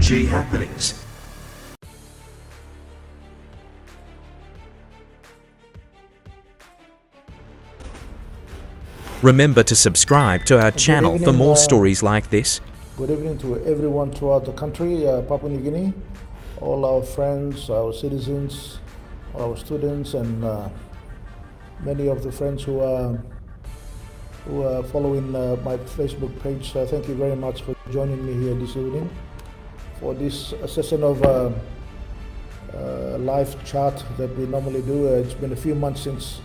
PNG Happenings. Remember to subscribe to our channel for more stories like this. Good evening to everyone throughout the country, Papua New Guinea, all our friends, our citizens, our students, and many of the friends who are following my Facebook page. Thank you very much for joining me here this evening for this session of live chat that we normally do. It's been a few months since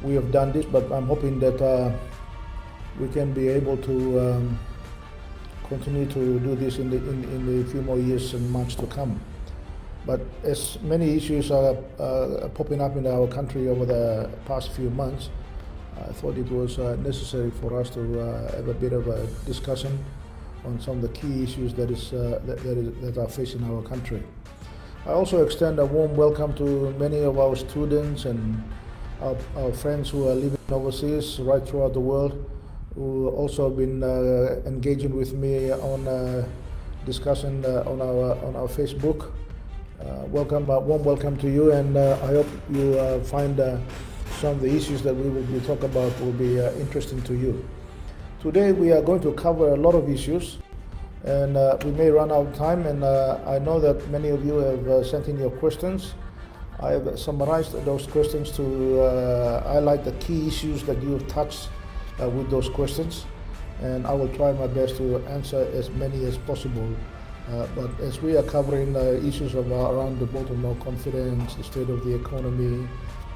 we have done this, but I'm hoping that we can be able to continue to do this in the few more years and months to come. But as many issues are popping up in our country over the past few months, I thought it was necessary for us to have a bit of a discussion on some of the key issues that are facing our country. I also extend a warm welcome to many of our students and our friends who are living overseas right throughout the world, who also have been engaging with me on discussion on our Facebook. Warm welcome to you, and I hope you find some of the issues that we will be talking about will be interesting to you. Today we are going to cover a lot of issues, and we may run out of time, and I know that many of you have sent in your questions. I have summarized those questions to highlight the key issues that you have touched with those questions, and I will try my best to answer as many as possible. But as we are covering issues around the vote of no confidence, the state of the economy,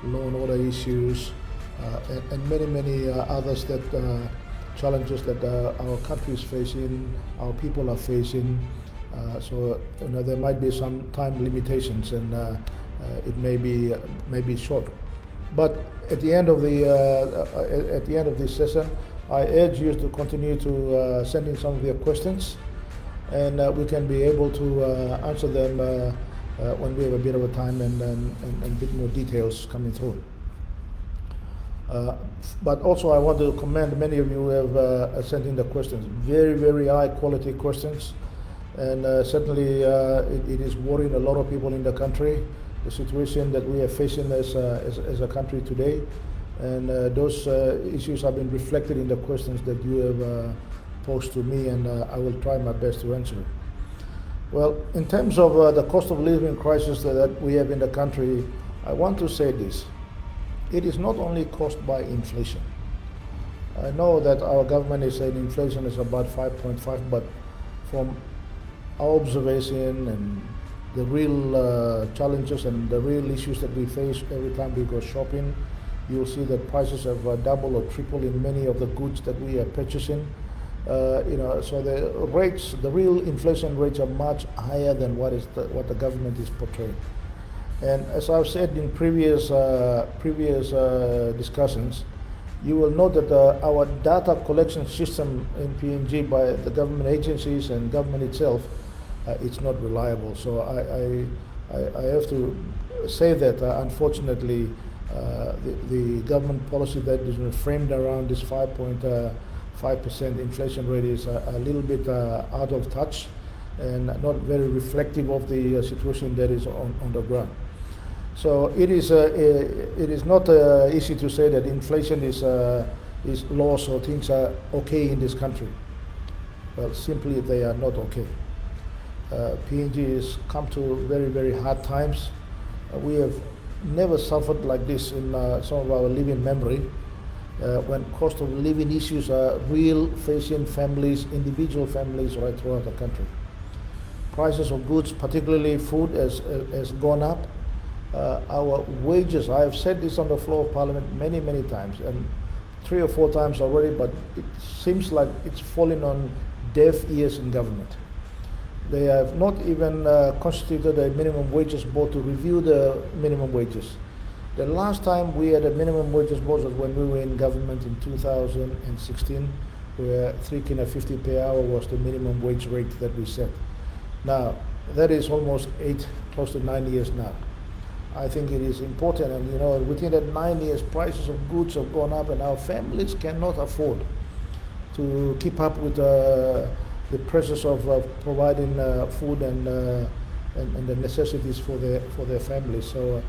law and order issues, and many others that challenges that our country is facing, our people are facing. So there might be some time limitations, and it may be short. But at the end of this session, I urge you to continue to send in some of your questions, and we can be able to answer them when we have a bit of a time and a bit more details coming through. But also I want to commend many of you who have sent in the questions. Very high quality questions, and certainly it is worrying a lot of people in the country, the situation that we are facing as a country today, and those issues have been reflected in the questions that you have posed to me, and I will try my best to answer it. Well, in terms of the cost of living crisis that we have in the country, I want to say this. It is not only caused by inflation. I know that our government is saying inflation is about 5.5, but from our observation and the real challenges and the real issues that we face every time we go shopping, you'll see that prices have doubled or tripled in many of the goods that we are purchasing. So the real inflation rates are much higher than what the government is portraying. And as I've said in previous discussions, you will note that our data collection system in PNG by the government agencies and government itself, it's not reliable. So I have to say that unfortunately the government policy that is framed around this 5.5% inflation rate is a little bit out of touch and not very reflective of the situation that is on the ground. So it is not easy to say that inflation is low, so things are okay in this country. Well, simply they are not okay. PNG has come to very hard times. We have never suffered like this in some of our living memory, when cost of living issues are real facing families, individual families right throughout the country. Prices of goods, particularly food, has gone up. Our wages, I have said this on the floor of Parliament many times, and 3 or 4 times already, but it seems like it's falling on deaf ears in government. They have not even constituted a minimum wages board to review the minimum wages. The last time we had a minimum wages board was when we were in government in 2016, where $3.50 per hour was the minimum wage rate that we set. Now, that is almost 8, close to 9 years now. I think it is important, and within that 9 years, prices of goods have gone up, and our families cannot afford to keep up with the pressures of providing food and the necessities for their families. So,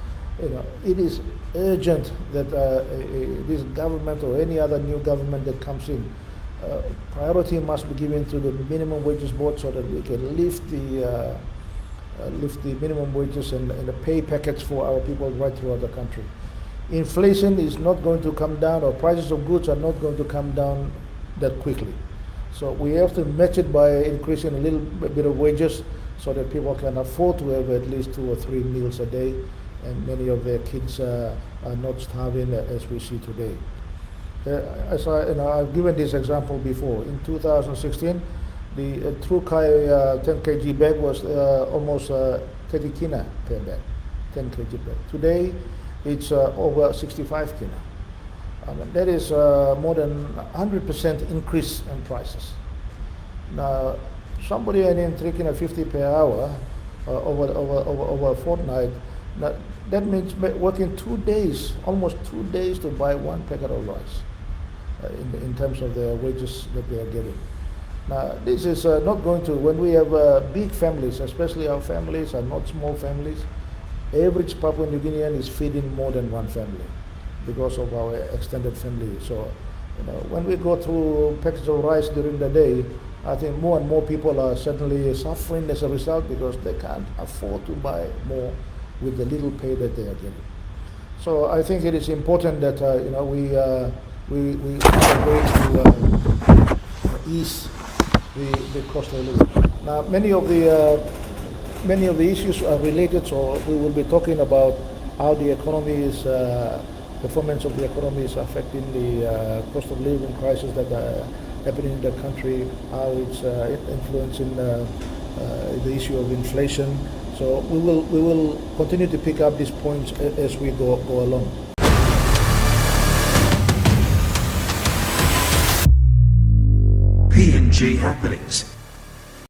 it is urgent that this government or any other new government that comes in, priority must be given to the minimum wages board so that we can lift the minimum wages and the pay packets for our people right throughout the country. Inflation is not going to come down, or prices of goods are not going to come down that quickly. So we have to match it by increasing a little bit of wages so that people can afford to have at least 2 or 3 meals a day, and many of their kids are not starving as we see today. I've given this example before. In 2016, the Trukai 10 kg bag was almost 30 kina per bag, 10 kg bag. Today, it's over 65 kina. That is more than 100% increase in prices. Now, somebody earning 3 kina 50 per hour over a fortnight, that means working 2 days, almost 2 days to buy 1 packet of rice in terms of the wages that they are getting. Now, this is not going to, when we have big families, especially our families are not small families, average Papua New Guinean is feeding more than 1 family because of our extended family. So, when we go through packets of rice during the day, I think more and more people are certainly suffering as a result because they can't afford to buy more with the little pay that they are getting. So I think it is important that we find a way to ease the cost of living. Now, many of the issues are related, so we will be talking about how the economy is, performance of the economy is affecting the cost of living crisis that are happening in the country, how it's influencing the issue of inflation. So we will continue to pick up these points as we go along. PNG Happenings.